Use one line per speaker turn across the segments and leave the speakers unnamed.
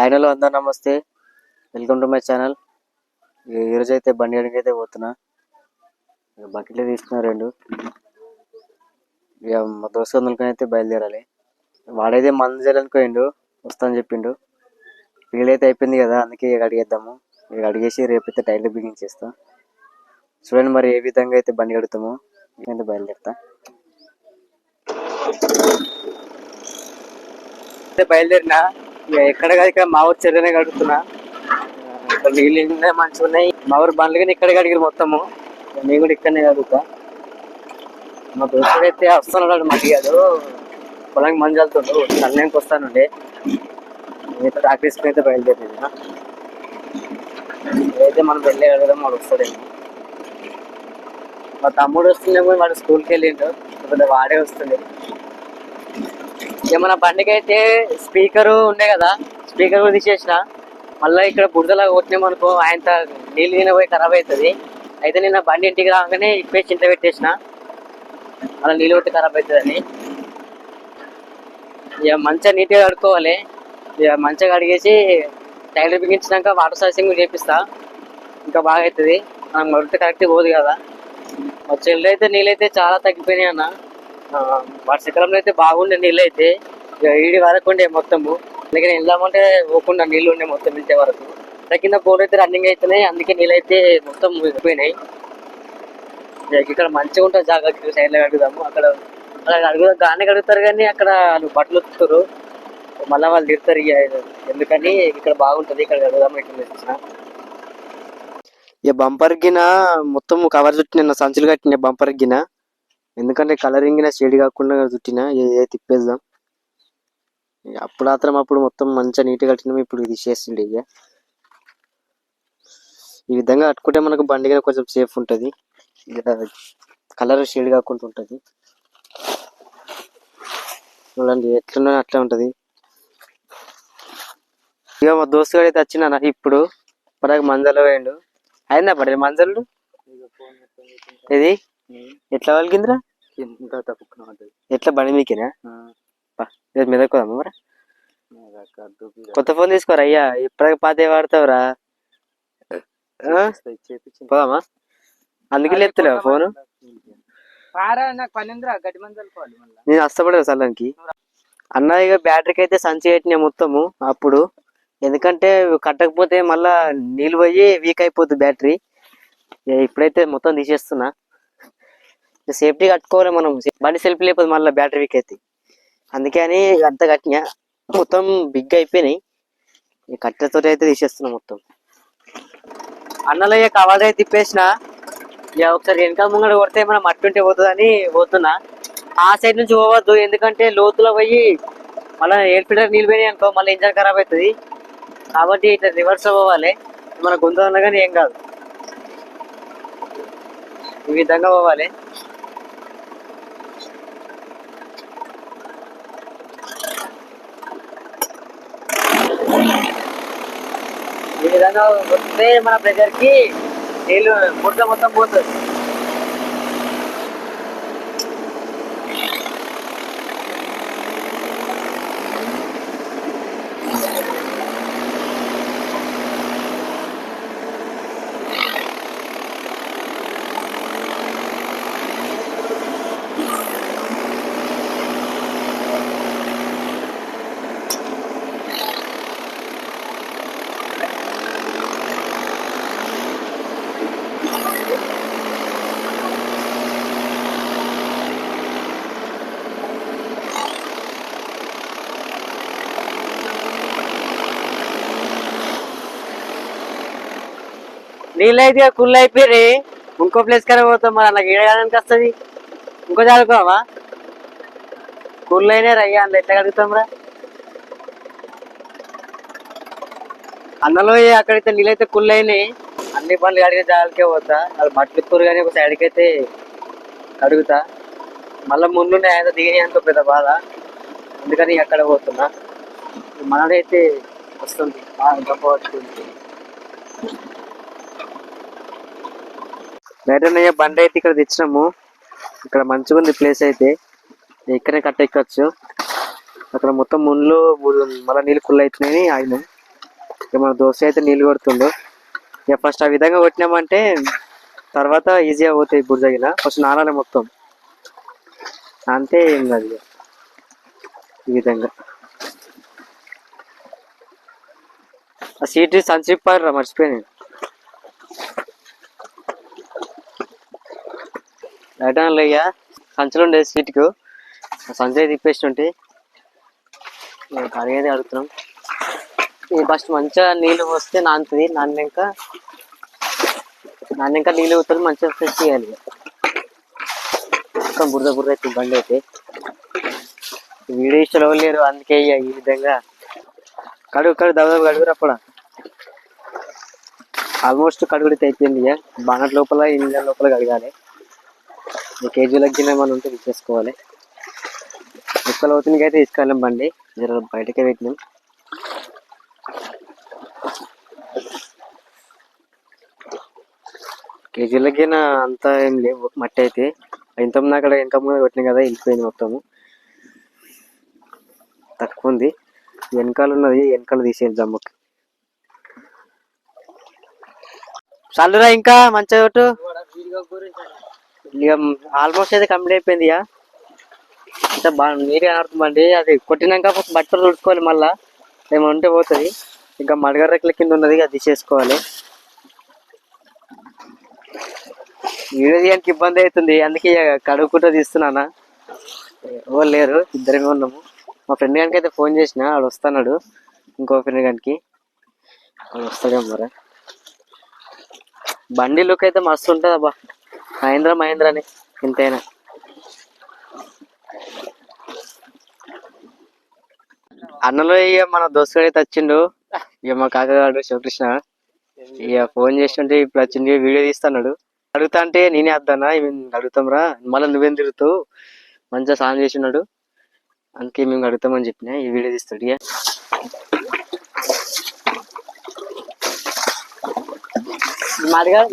Hello అందరూ నమస్తే, welcome to my channel. ఈరోజు అయితే బండి అడిగి అయితే పోతున్నా. బకెట్లు తీసుకున్నా రెండు. ఇక మా దోస్తు అందుకని అయితే బయలుదేరాలి. వాడైతే మందు చేయాలనుకోండు, వస్తాను చెప్పిండు. వీలైతే అయిపోయింది కదా, అందుకే ఇక అడిగేద్దాము. ఇక అడిగేసి రేపైతే టైర్లు బిగించేస్తా. చూడండి మరి ఏ విధంగా అయితే బండి కడుగుతామో. నేనైతే బయలుదేరుతా. బయలుదేరినా ఇక ఎక్కడ కాదు, ఇక్కడ మా ఊరు చెరువునే కడుగుతున్నా. నీళ్ళు మంచిగా ఉన్నాయి. మా ఊరు బండ్లు కానీ ఇక్కడ కడిగారు మొత్తము. నేను కూడా ఇక్కడనే కడుగుతా. మా దోస్తుడు అయితే వస్తున్నాడు, మట్టిగాడు పొలానికి మంది వెళ్తుండు. సన్నకి వస్తానండి. నేనైతే ప్రాక్టీస్కి అయితే బయలుదేరింది. అయితే మనం వెళ్ళే కడగడం వాడు వస్తాడేమో. మా తమ్ముడు వస్తుండేమో, వాడు స్కూల్కి వెళ్ళిండు. లేకపోతే వాడే వస్తుండే. ఇక మన బండికి అయితే స్పీకరు ఉండే కదా, స్పీకర్ కూడా తీసేసిన. మళ్ళీ ఇక్కడ బురదలాగా కొట్టినామనుకో ఆయన నీళ్ళు తినబోయి ఖరాబ్ అవుతుంది. అయితే నేను బండి ఇంటికి రాగానే ఇప్పేసి ఇంట్లో పెట్టేసిన, అలా నీళ్ళు కొట్టి ఖరాబ్ అవుతుందని. ఇక మంచిగా నీట్గా కడుక్కోవాలి. ఇక మంచిగా కడిగేసి టైలర్ బిగించినాక వాటర్ సర్వీసింగ్ చేపిస్తా, ఇంకా బాగా అవుతుంది. మనం మడితే కరెక్ట్గా పోదు కదా. మా చెల్లి అయితే నీళ్ళైతే చాలా తగ్గిపోయినాయి అన్న. వర్షాకాలంలో అయితే బాగుండే నీళ్ళు అయితే. ఇక ఈడి వరకు ఉండే మొత్తము. అందుకే వెళ్దామంటే పోకుండా నీళ్ళు ఉండే మొత్తం వెళ్తే వరకు. కింద బోర్డు అయితే రన్నింగ్ అవుతున్నాయి, అందుకే నీళ్ళు అయితే మొత్తం పోయినాయి. ఇక్కడ మంచిగా ఉంటుంది జాగ్రత్త. సైడ్లో కడుగుదాము. అక్కడ అడుగుదాం గానే కడుగుతారు, కానీ అక్కడ బట్టలు ఉతుకుతారు, మళ్ళీ వాళ్ళు తిడతారు. ఎందుకని ఇక్కడ బాగుంటుంది, ఇక్కడ కడుగుదాము. ఇక్కడ ఇక బంపర్ గిన మొత్తం కవర్ చుట్టిన, సంచులు కట్టిన బంపర్ గిన. ఎందుకంటే కలరింగ్ షేడ్ కాకుండా చుట్టిన. ఏ తిప్పేద్దాం. అప్పుడు మొత్తం మంచిగా నీట్గా కట్టినాము. ఇప్పుడు ఇది చేస్తుండే. ఇక ఈ విధంగా కట్టుకుంటే మనకు బండి కొంచెం సేఫ్ ఉంటుంది. కలర్ షేడ్ కాకుండా ఉంటుంది. చూడండి ఎట్లున్నా అట్లా ఉంటుంది. ఇక మా దోస్తు గారు అయితే వచ్చినా ఇప్పుడు పడక మంజలో వేయండు. అయిందా పడే మంజలు? ఇది ఎట్లా వాళ్ళకిందిరా? ఎట్లా బండి మీకేనా? మెదకుదామా మరి? కొత్త ఫోన్ తీసుకోరా అయ్యా, ఇప్పటికి పాతే వాడతావురా. పోదామా? అందుకే లేపుతలేవా ఫోను? నేను అస్తపడదు సల్లానికి అన్న. ఇక బ్యాటరీకి అయితే సంచి పెట్టినా మొత్తము అప్పుడు. ఎందుకంటే కట్టకపోతే మళ్ళా నీళ్ళు పోయి వీక్ అయిపోతుంది బ్యాటరీ. ఇప్పుడైతే మొత్తం తీసేస్తున్నా. సేఫ్టీ కట్టుకోవాలి మనం, బండి సెల్ఫ్ లేకపోతే మళ్ళీ బ్యాటరీ వీక్ అయితే. అందుకే అని అంత కట్టినా. మొత్తం బిగ్ అయిపోయినాయి. కట్టెతో అయితే తీసేస్తున్నా మొత్తం. అన్నలో కవర్ అయితే తిప్పేసిన. ఇక ఒకసారి వెనకాల ముంగడ కొడితే మనం మట్టుంటే పోతుందని పోతున్నా. ఆ సైడ్ నుంచి పోవద్దు, ఎందుకంటే లోతులో పోయి మళ్ళీ ఎయిర్ ఫిల్టర్ నీళ్ళు పోయినాయి అనుకో, మళ్ళీ ఇంజన్ ఖరాబ్ అవుతుంది. కాబట్టి ఇట్లా రివర్స్ పోవాలి. మన గొంతు అన్నా కానీ ఏం కాదు, ఈ విధంగా పోవాలి. ఈ విధంగా వస్తే మన ప్రెజర్కి నీళ్ళు బురద మొత్తం పోతుంది. నీళ్ళు అయితే కుళ్ళు అయిపోయి ఇంకో ప్లేస్ కన్నా పోతాం. మరి నాకు ఏడడానికి వస్తుంది. ఇంకో చదువుకోమా? కుళ్ళు అయినా రయ్యా, అందులో ఎట్లా కడుగుతాం రా? అన్నలో అక్కడైతే నీళ్ళైతే కుళ్ళు అయినాయి. అన్ని పనులు కడిగే జాగాలకే పోతా. అది బట్టలు కూర కానీ ఒక సైడ్కి అయితే కడుగుతా. మళ్ళీ ముందుండే ఆయన దిగిన అంత పెద్ద బాధ, అందుకని అక్కడ పోతున్నా. మనదైతే వస్తుంది గొప్ప వస్తుంది. బయట బండి అయితే ఇక్కడ తెచ్చినాము. ఇక్కడ మంచిగా ఉంది ప్లేస్ అయితే. ఇక్కడనే కట్టెక్కచ్చు. అక్కడ మొత్తం ముళ్ళు మళ్ళీ నీళ్ళు కుళ్ళు అవుతున్నాయని ఆయన ఇక మన దోశ అయితే నీళ్ళు కొడుతుండు. ఇక ఫస్ట్ ఆ విధంగా కొట్టినామంటే తర్వాత ఈజీగా పోతాయి బురదగిన. ఫస్ట్ నానాలి మొత్తం, అంతే. ఏం కాదు ఇక ఈ విధంగా. ఆ సీట్ సంచిప్పారా మర్చిపోయాను. రైటాన్లో ఇక సంచులు ఉండే సీట్కు సంచయి తిప్పేస్తుంటే కడిగేది అడుగుతున్నాం. ఇది ఫస్ట్ మంచిగా నీళ్ళు పోస్తే నానుతుంది. నాన్నాక నీళ్ళు పోతుంది, మంచిగా ఫ్రెష్ చేయాలి. మొత్తం బురద అవుతుంది బండి అయితే. వీడియో ఇష్టం లేరు, అందుకే ఈ విధంగా కడుగు దబదబ కడుగురు. అప్పుడు ఆల్మోస్ట్ కడుగుడితే అయిపోయింది. ఇక బానట్ లోపల ఇంజన్ లోపల కడగాలి. కేజీలకు గిన్నె మనం ఉంటే తీసేసుకోవాలి. ముక్కలు అవుతుంది అయితే తీసుకెళ్ళాం బండి, జర బయటకే పెట్టినాం. కేజీలకు గిన్నె అంతా ఏం లేవు మట్టి అయితే. ఇంతకుముందు అక్కడ వెనక ముందు కొట్టినాం కదా, వెళ్ళిపోయింది మొత్తము. తక్కువ ఉంది, వెనకాల ఉన్నది, వెనకాల తీసేది జమ్ముకి. చల్లురా ఇంకా మంచిగా కొట్టు. ఇక ఆల్మోస్ట్ అయితే కంప్లీట్ అయిపోయింది. ఇక బాగా నీట్గా ఆడుతుందండి. అది కొట్టినాక బట్టలు తుడుచుకోవాలి, మళ్ళా ఏమో ఉంటే పోతుంది. ఇంకా మడగర్రెక్కల కింద ఉన్నది, అది తీసేసుకోవాలి. వీడియో తీయడానికి ఇబ్బంది అవుతుంది, అందుకే కడుక్కుంటూ తీస్తున్నానా. ఎవరు లేరు, ఇద్దరమే ఉన్నాము. మా ఫ్రెండ్ గానికి అయితే ఫోన్ చేసిన, వాడు వస్తున్నాడు. ఇంకో ఫ్రెండ్ గానికి వాడు వస్తాడేమో మరి. బండి లుక్ అయితే మస్తు ఉంటుంది అబ్బా, మహేంద్రనే ఎంతైనా. అన్నలో ఇక మన దోస్తుడు అయితే వచ్చిండు. ఇక మా కాకగాడు శివకృష్ణ ఇక ఫోన్ చేస్తుంటే ఇప్పుడు వచ్చింది, వీడియో తీస్తున్నాడు. అడుగుతా అంటే నేనే వద్దానా, అడుగుతాం రా, మళ్ళీ నువ్వేం తిరుగుతావు, మంచిగా సాయం చేసినాడు, అందుకే మేము అడుగుతామని చెప్పిన. ఈ వీడియో తీస్తాడు. ఇక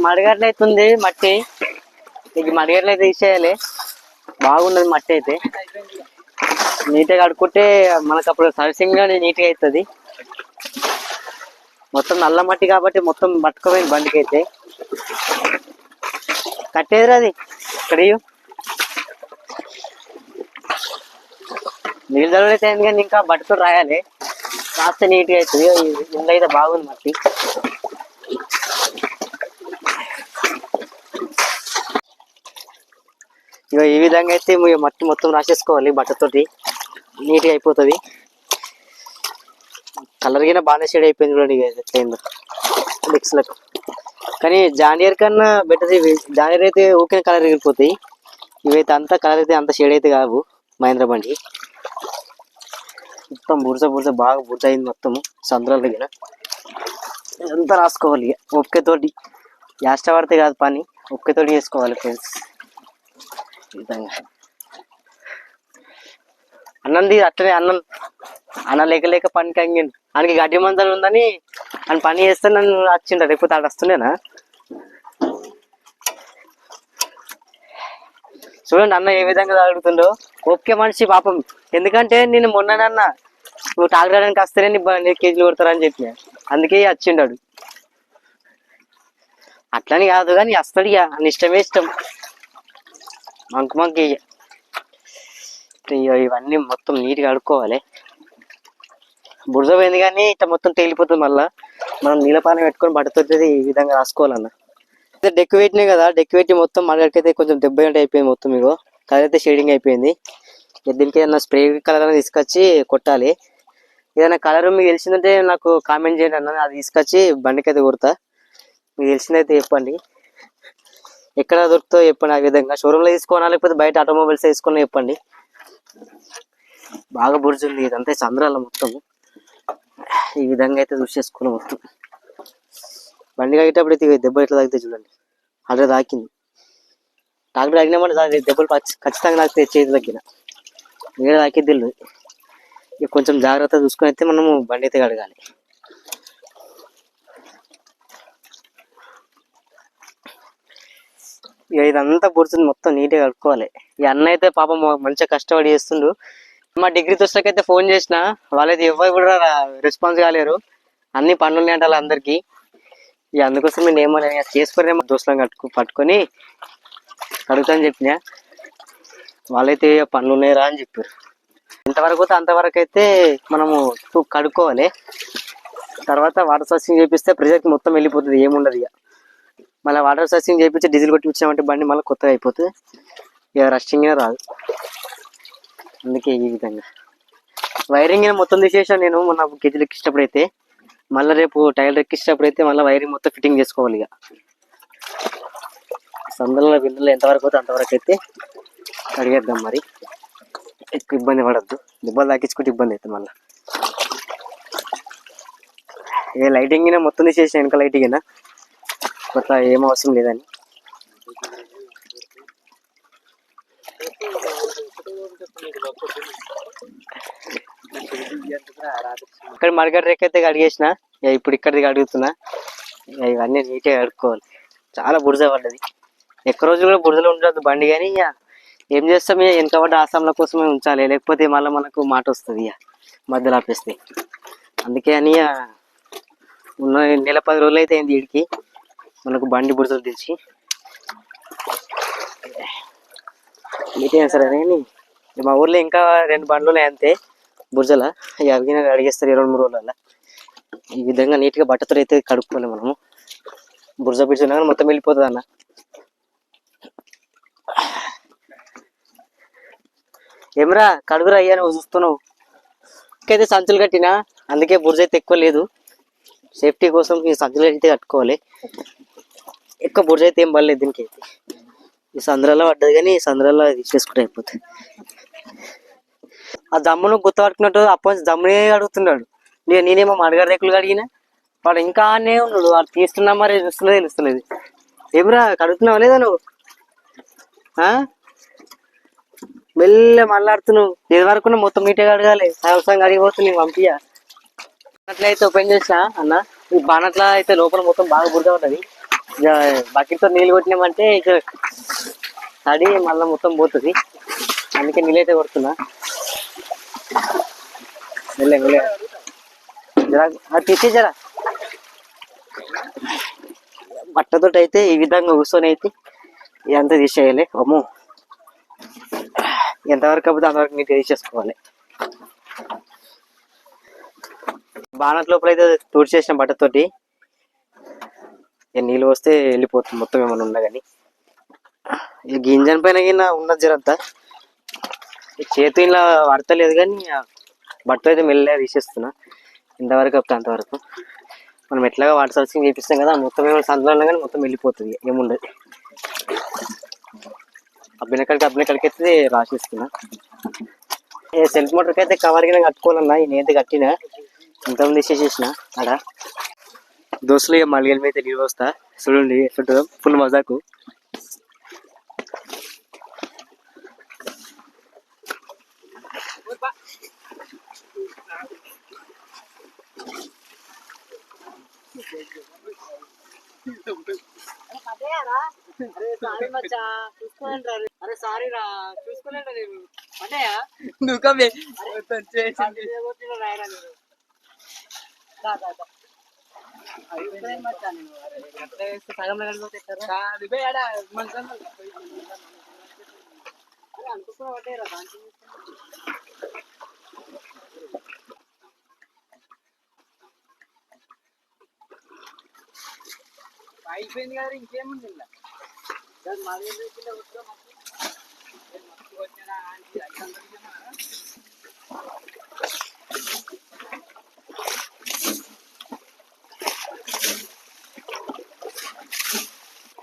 మడిగట్లు అవుతుంది మట్టి, ఇక మడిగట్లు అయితే తీసేయాలి. బాగున్నది మట్టి అయితే, నీట్గా కడుక్కుంటే మనకు అప్పుడు సర్వీసింగ్ నీట్గా అవుతుంది. మొత్తం నల్ల మట్టి కాబట్టి మొత్తం పట్టుకోపోయింది బండికి అయితే. కట్టేదిరా అది ఇక్కడ నీళ్ళు జరుగుతుంది అయింది, కానీ ఇంకా బట్టతో రాయాలి, కాస్త నీట్గా అవుతుంది. ఇంట్లో అయితే బాగుంది మట్టి. ఇక ఈ విధంగా అయితే మట్టి మొత్తం రాసేసుకోవాలి బట్టతోటి, నీట్గా అయిపోతుంది. కలర్ కింద బాగానే షేడ్ అయిపోయింది చూడండి ఎట్లయిందో మిక్స్లకు. కానీ జానియర్ కన్నా బెటర్ ఇవి. జానియర్ అయితే ఊకే కలర్ ఎగిరిపోతాయి, ఇవైతే అంతా కలర్ అయితే అంత షేడ్ అయితే కావు. మహేంద్ర బండి మొత్తం బురద బాగా బురద అయింది మొత్తము. సంద్రాల దగ్గర అంతా రాసుకోవాలి ఇక ఒక్కతోటి. పడితే కాదు పని, ఒక్కతోటి చేసుకోవాలి ఫ్రెండ్స్. విధంగా అన్నంది అట్లనే అన్న లేక పనికి అంగిండు. ఆయనకి గడ్డి మందలు ఉందని ఆయన పని చేస్తే నన్ను వచ్చిండ, లేకపోతే ఆడ వస్తుండేనా. చూడండి అన్న ఏ విధంగా తాగుతుండో. ఓకే మనిషి పాపం, ఎందుకంటే నేను మొన్ననన్నా నువ్వు తాగడానికి వస్తేనే నీ కేజీలు కొడతారని చెప్పిన, అందుకే వచ్చిండాడు. అట్లని కాదు కానీ వస్తాడు, ఇక అని ఇష్టమే ఇష్టం. మంకు ఇవన్నీ మొత్తం నీట్గా కడుక్కోవాలి. బురద పోయింది కానీ ఇట్లా మొత్తం తేలిపోతుంది. మళ్ళా మనం నీళ్ళపానం పెట్టుకొని బట్టతోటి ఈ విధంగా రాసుకోవాలన్న. డెక్కు పెట్టినాయి కదా, డెక్కు పెట్టి మొత్తం మడకైతే కొంచెం దెబ్బ అయిపోయింది మొత్తం. మీకు కలర్ అయితే షేడింగ్ అయిపోయింది. దీనికి ఏదైనా స్ప్రే కలర్ అనేది తీసుకొచ్చి కొట్టాలి. ఏదైనా కలర్ మీకు తెలిసిందంటే నాకు కామెంట్ చేయండి అన్న, అది తీసుకొచ్చి బండికైతే కొడతా. మీకు తెలిసిందైతే చెప్పండి, ఎక్కడ దొరుకుతుందో చెప్పండి. ఆ విధంగా షోరూమ్లో తీసుకోవాలా లేకపోతే బయట ఆటోమొబైల్స్ తీసుకున్నా చెప్పండి. బాగా బుర్జుంది ఇదంతా చంద్రాల మొత్తం. ఈ విధంగా అయితే చూసేసుకోవాలి మొత్తం. బండి కాగేటప్పుడు అయితే దెబ్బ ఎట్లా తాగితే చూడండి, అదే తాకింది. డాక్టర్ తాగినామంటే దెబ్బలు ఖచ్చితంగా తాకితే చేతి తగ్గిన వేరే తాకిద్ది. ఇక కొంచెం జాగ్రత్త చూసుకొని అయితే మనము బండి అయితే కడగాలి. ఇక ఇదంతా బుర్చుంది మొత్తం నీట్గా కడుక్కోవాలి. ఈ అన్న అయితే పాపం మంచిగా కష్టపడి చేస్తుండు. మా డిగ్రీ దోస్తులకైతే ఫోన్ చేసిన, వాళ్ళైతే ఎవరు కూడా రెస్పాన్స్ కాలేరు. అన్ని పనులు ఉన్నాయి అంటే అందరికి. ఇక అందుకోసం నేను ఏమో చేసుకునేమో దోస్తులను పట్టుకొని అడుగుతాను చెప్పిన. వాళ్ళైతే పనులు ఉన్నాయరా అని చెప్పారు. ఎంతవరకు అయితే అంతవరకు అయితే మనము కడుక్కోవాలి. తర్వాత వాటర్ సర్చింగ్ చేపిస్తే ప్రెజర్కి మొత్తం వెళ్ళిపోతుంది, ఏముండదు. ఇక మళ్ళీ వాటర్ సర్చింగ్ చేపించి డీజిల్ కొట్టి ఇచ్చామంటే బండి మళ్ళీ కొత్తగా అయిపోతుంది. ఇక రస్టింగ్ రాదు. అందుకే ఈ విధంగా వైరింగ్ మొత్తం తీసేసాను నేను మొన్న కేజీలు ఎక్కించినప్పుడు అయితే. మళ్ళీ రేపు టైర్లు ఎక్కించినప్పుడు అయితే మళ్ళీ వైరింగ్ మొత్తం ఫిట్టింగ్ చేసుకోవాలి. ఇక సందులో బిందులో ఎంతవరకు అయితే అంతవరకు అయితే అడిగేద్దాం. మరి ఎక్కువ ఇబ్బంది పడద్దు, దెబ్బలు తాకించుకుంటే ఇబ్బంది అవుతుంది. మళ్ళీ ఏ లైటింగ్ మొత్తం తీసేసాను, వెనక లైటింగ్ కొత్త ఏం అవసరం లేదని. ఇక్కడ మడగడ్డ రేక్ అయితే కడిగేసిన. ఇప్పుడు ఇక్కడిది అడుగుతున్నా. ఇవన్నీ నీట్గా కడుక్కోవాలి. చాలా బురద పడ్డది. ఎక్కువ రోజులు కూడా బురదలో ఉండదు బండి. కానీ ఇక ఏం చేస్తాం, ఇక వెనక పడ్డ ఆసాంల కోసమే ఉంచాలి, లేకపోతే మళ్ళీ మనకు మాట వస్తుంది. ఇక మధ్యలో ఆపేస్తే. అందుకే అని ఉన్న నెల 10 రోజులు అయితే అయింది వీడికి మనకు బండి బురదలు తెచ్చి. నీట్గా సరే అని మా ఊర్లో ఇంకా 2 బండ్లు ఉన్నాయి అంతే బురదల. ఇక అవి అడిగేస్తారు 2-3 రోజుల. ఈ విధంగా నీట్గా బట్టతో అయితే కడుక్కోవాలి మనము. బురద పిడిచినా కానీ మొత్తం వెళ్ళిపోతుంది అన్న. ఏమరా కడుగురా అయ్యా, నువ్వు చూస్తున్నావు. ఇంకైతే సంచులు కట్టినా, అందుకే బురద అయితే ఎక్కువ లేదు. సేఫ్టీ కోసం ఈ సంచులు అయితే కట్టుకోవాలి. ఎక్కువ బురద అయితే ఏం పడలేదు దీనికి అయితే. ఈ సందులలో పడ్డది కానీ ఈ సందులలో తీసేసుకుంటే అయిపోతుంది. ఆ దమ్మును గుర్తు పట్టుకున్నట్టు అప్పటి దమ్మునే అడుగుతున్నాడు. నేనేమో మడగడ రేకులు కడిగినా, వాడు ఇంకా ఆనే ఉన్నాడు. వాడు తీస్తున్నా మరి చూస్తున్నది తెలుస్తున్నది. ఏమిరా కడుగుతున్నావు లేదా నువ్వు? మెల్ల మళ్ళాడుతున్నావు. ఏది వరకు మొత్తం నీట్గా అడగాలి. అవసరం అడిగిపోతుంది పంపియా. బానట్లయితే ఓపెన్ చేసా అన్న. ఈ బానట్ల అయితే లోపల మొత్తం బాగా బురద ఉంటది. ఇక బకెట్తో నీళ్ళు కొట్టినామంటే ఇక తడి మళ్ళీ మొత్తం పోతుంది. అందుకే నీళ్ళు అయితే కొడుతున్నా. తీసేసారా బట్టతో అయితే ఈ విధంగా కూర్చొని అయితే ఇదంతా తీసేయాలి. అమ్మో, ఎంతవరకు కాకపోతే అంతవరకు నీట్గా తీసేసుకోవాలి. బానట్ లోపల అయితే తుడిచేసిన బట్టతోటి. నీళ్ళు వస్తే వెళ్ళిపోతుంది మొత్తం ఏమైనా ఉన్నా కానీ. ఇక గింజన్ పైన గిన్న ఉన్నది జరంతా చేతి ఇలా పడతలేదు కానీ బట్ట అయితే మెల్లగా తీసేస్తున్నా. ఇంతవరకు అప్పుడు అంతవరకు మనం ఎట్లాగా వాటర్ సర్చింగ్ చేపిస్తాం కదా, మొత్తం ఏమైనా సందులో ఉన్నా కానీ మొత్తం వెళ్ళిపోతుంది, ఏముండదు. అబ్బినక్కడికి అయితే రాసిస్తున్నా. సెల్ఫ్ మోటార్కి అయితే కవర్ కింద కట్టుకోవాలన్నా. నేనైతే కట్టినా, ఇంతకుముందు తీసేసేసిన. అక్కడ దోస్తులు ఇక మళ్ళీ అయితే నీళ్ళు వస్తా చూడండి ఎట్లుంటుందో. ఫుల్ మజాకు. అరే సారీ రా, చూసుకోలేంట నేను. అన్నయ్య నువ్వు అయిపోయింది కదా, ఇంకేముంది ఇలా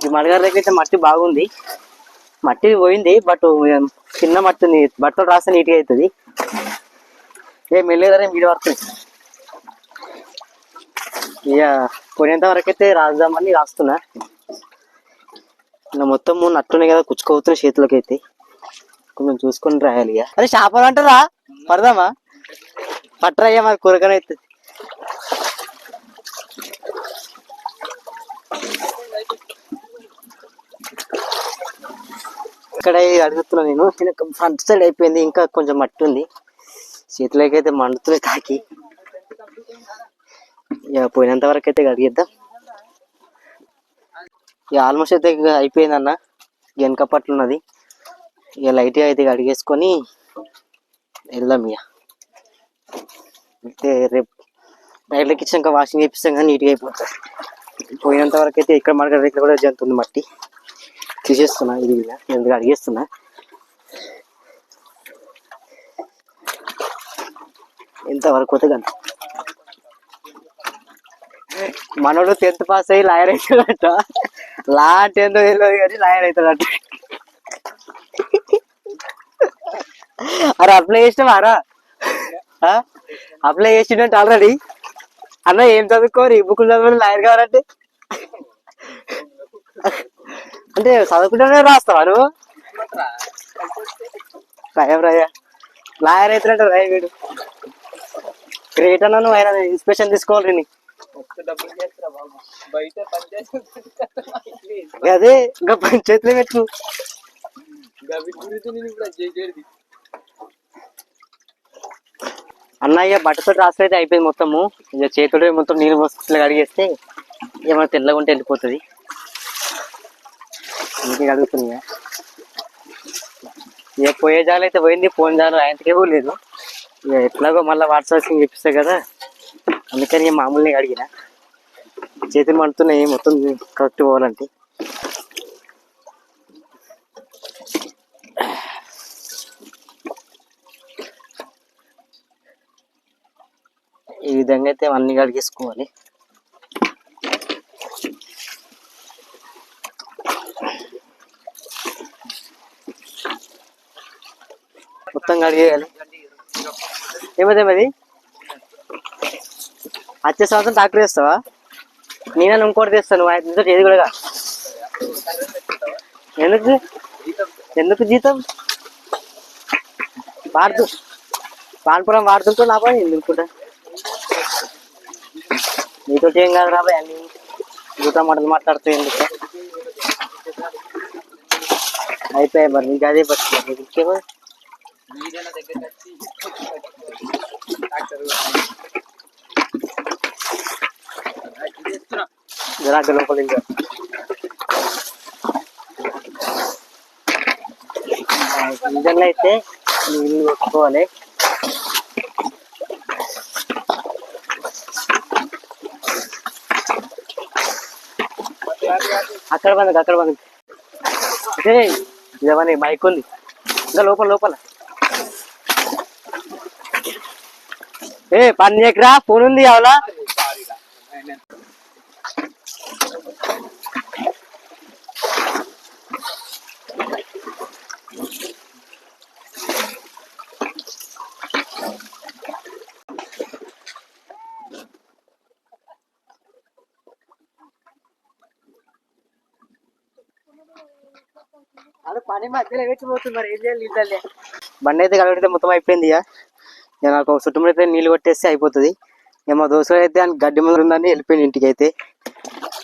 ఈ మడగారి దగ్గర అయితే మట్టి బాగుంది. మట్టి పోయింది బట్ చిన్న మట్టి ఉంది. బట్టలు రాస్తే నీట్గా అవుతుంది. మెల్లేదరే మీడి వరకు ఇక కొనేంత వరకు అయితే రాద్దామని రాస్తున్నా. ఇలా మొత్తం నట్టున్నాయి కదా, కుచ్చుకోవుతున్నాయి చేతులకి అయితే. కొంచెం చూసుకొని రాయాలి. ఇక అరే చేపలు అంటారా, పడదామా? పట్టరయ్యా, మాది కూరగానే అవుతుంది. ఇక్కడ అడుగుతున్నా నేను. ఫ్రంట్ సైడ్ అయిపోయింది, ఇంకా కొంచెం మట్టి ఉంది. చేతులకి అయితే మండుతున్నాయి తాకి. ఇక పోయినంత వరకు అయితే కడిగిద్దాం. ఇక ఆల్మోస్ట్ అయితే అయిపోయిందన్న, వెనక పట్లున్నది. ఇక లైట్గా అయితే కడిగేసుకొని వెళ్దాం. ఇక అయితే రేపు నైట్లోకి ఇచ్చినాక వాషింగ్ చేపిస్తాం కానీ నీట్గా అయిపోతుంది. పోయినంత వరకు అయితే ఇక్కడ మనకి రేట్లు కూడా జంతుంది, మట్టి తీసేస్తున్నా. ఇది ఎందుకు అడిగేస్తున్నా. ఇంతవరకు పోతే కానీ మనోడు 10th పాస్ అయ్యి లాయర్ అవుతాడట. లా అంటే ఏందో తెలియదు కానీ లాయర్ అవుతాడట. అరే అప్లై చేసినావారా? అప్లై చేసిందంటే ఆల్రెడీ. అన్న ఏం చదువుకోరు, ఈ బుక్కులు చదువుకొని లాయర్ కావాలంటే అంటే చదువుకుంటేనే రాస్తావా నువ్వు? రాయ లాయర్ అవుతాడంట రాయ. వీడు గ్రేట్ అన్నా. నువ్వు ఆయన ఇన్స్పిరేషన్ తీసుకోవాలి. నీ అదే ఇంకా పంచాయతీలో పెట్టు. అన్నయ్య బట్టతో రాసి అయితే అయిపోయింది మొత్తము. ఇక చేతుడు మొత్తం నీళ్ళు పోసి కడిగేస్తే ఏమైనా తెల్లగా ఉంటే వెళ్ళిపోతుంది. అందుకే కడుగుతుంది. ఇక పోయే జాలు అయితే పోయింది, ఫోన్ జాలు ఆయనకే లేదు. ఇక ఎట్లాగో మళ్ళీ వాట్సాప్ చెప్పిస్తా కదా, అందుకని మామూలుగా అడిగిన. చేతులు మండుతున్నాయి మొత్తం కరెక్ట్ పోవాలంటే. ఈ విధంగా అయితే అన్ని కడిగేసుకోవాలి. మొత్తం కడిగేయాలి. ఏమది వచ్చే సంవత్సరం ట్రాక్టర్ వేస్తావా? నేనని ఇంకోటి తెస్తాను. నువ్వు ఏది కూడా ఎందుకు ఎందుకు జీతం పాన్పురం వాడుతుంటా నా పని ఎందుకుంటా. నీతో ఏం కాదు రాబాయ్, అన్ని జూతా మాటలు మాట్లాడుతూ ఎందుకు అయిపోయాయి. మరి నీకు అదే పడుతుంది. ఇంకేమో జరాక లోపల ఇంకా ఇంజన్లో అయితే నీళ్ళు కొట్టుకోవాలి. అక్కడ బంద్ ఇదేమని మైక్ ఉంది ఇంకా లోపల. పని చేయకరా, ఫోన్ ఉంది అవలా. అది పని మధ్యలో పెట్టిపోతుంది. మరి ఏం చేయాలి? నీళ్ళే బండి అయితే కలగడితే మొత్తం అయిపోయింది. ఇక నాకు ఒక చుట్టూ అయితే నీళ్ళు కొట్టేస్తే అయిపోతుంది. ఇక మా దోస్తులు అయితే అని గడ్డి ముందు ఉందని వెళ్ళిపోయింది ఇంటికి. అయితే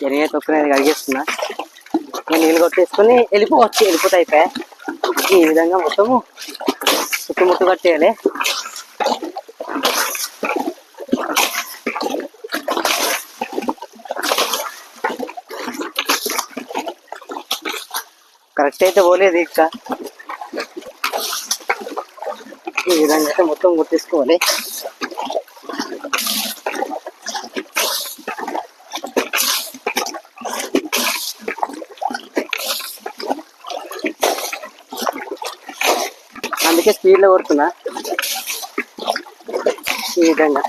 నేనైతే ఒక్కనే కడిగేస్తున్నా. నేను నీళ్ళు కొట్టేసుకొని వెళ్ళిపోతే అయిపోయా. ఈ విధంగా మొత్తము చుట్టుముట్టు కట్టేయాలి. కరెక్ట్ అయితే పోలేదు. ఇంకా ఈ విధంగా అయితే మొత్తం కొట్టేసుకోవాలి. అందుకే స్పీడ్లో కొడుతున్నా. ఈ విధంగా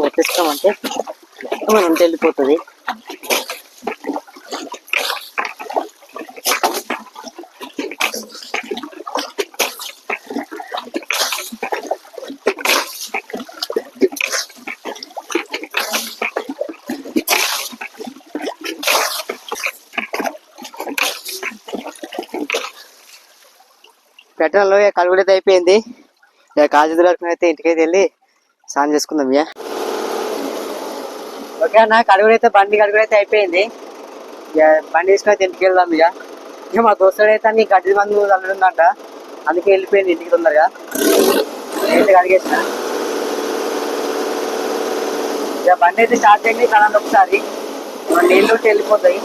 కొట్టేస్తామంటే మనం వెళ్ళిపోతుంది. పెట్టడంలో కలుగుడైతే అయిపోయింది. ఇక కాజు దొరకడం అయితే ఇంటికైతే వెళ్ళి స్నానం చేసుకుందాం. ఓకే అన్న, బండి కడుగుడైతే అయిపోయింది. ఇక బండి తీసుకొని ఇంటికి వెళ్దాం. ఇక మా దోస్తుడు అయితే నీ గడ్డి మందు అల్లుందంట, అందుకే వెళ్ళిపోయింది ఇంటికి తొందరగా. అయితే కడిగేసిన. ఇక బండి అయితే స్టార్ట్ చేయండి కదండి, ఒకసారి నీళ్ళు ఉంటే వెళ్ళిపోతాయి.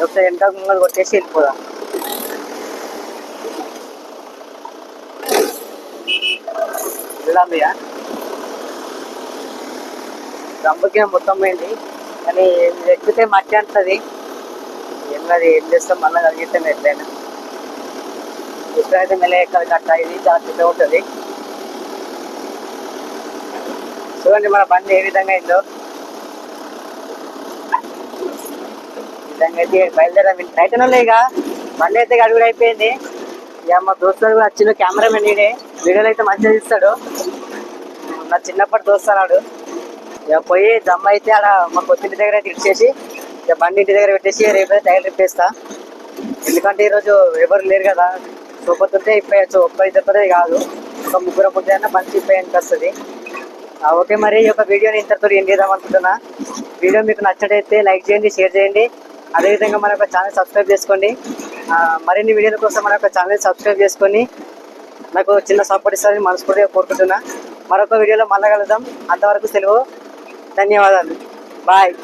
ఒకసారి వెనక ముంగలు కొట్టేసి వెళ్ళిపోదాం. వెళ్దాం. ఇక గంపకి మొత్తం పోయింది, కానీ ఎక్కితే మట్టి అంటది. ఏం చేస్తాం, మళ్ళీ కలిగిస్తాం ఎట్లయినా. ఎప్పుడైతే మెల్ల ఎక్కడి కట్ట, ఇది చాలా పెద్ద ఉంటుంది. చూడండి మన బండి ఏ విధంగా అయిందో. ఈ విధంగా అయితే బయలుదేరాం. రైట్ అన్నలే, ఇక బండి అయితే అడుగుడు అయిపోయింది. ఇక మా దోస్తుడు కూడా వచ్చిన కెమెరామెన్ ఈడే, వీడియోలు అయితే మంచిగా తీస్తాడు. నా చిన్నప్పటి దోస్తు అన్నాడు. ఇక పోయి దమ్మ అయితే ఆడ మా కొత్తింటి దగ్గర అయితే ఇచ్చేసి, ఇక బండి ఇంటి దగ్గర పెట్టేసి రేపు టైర్ రిప్పేస్తా. ఎందుకంటే ఈరోజు ఎవరు లేరు కదా, చూపుతుంటే ఇప్పేయచ్చు. ఇద్దరితో కాదు, ఒక ముగ్గురు ముద్దైనా మంచి ఇప్పేయడానికి వస్తుంది. ఓకే, మరి ఈ యొక్క వీడియోని ఇంతతో ఏం చేద్దాం అనుకుంటున్నా. వీడియో మీకు నచ్చటైతే లైక్ చేయండి, షేర్ చేయండి. అదేవిధంగా మన యొక్క ఛానల్ సబ్స్క్రైబ్ చేసుకోండి. మరిన్ని వీడియోల కోసం మన యొక్క ఛానల్ సబ్స్క్రైబ్ చేసుకొని నాకు చిన్న సపోర్ట్ ఇస్తారని మనస్ఫూర్తిగా కోరుకుంటున్నా. మరొక వీడియోలో మళ్ళా కలుద్దాం. అంతవరకు సెలవు. ధన్యవాదాలు. బాయ్.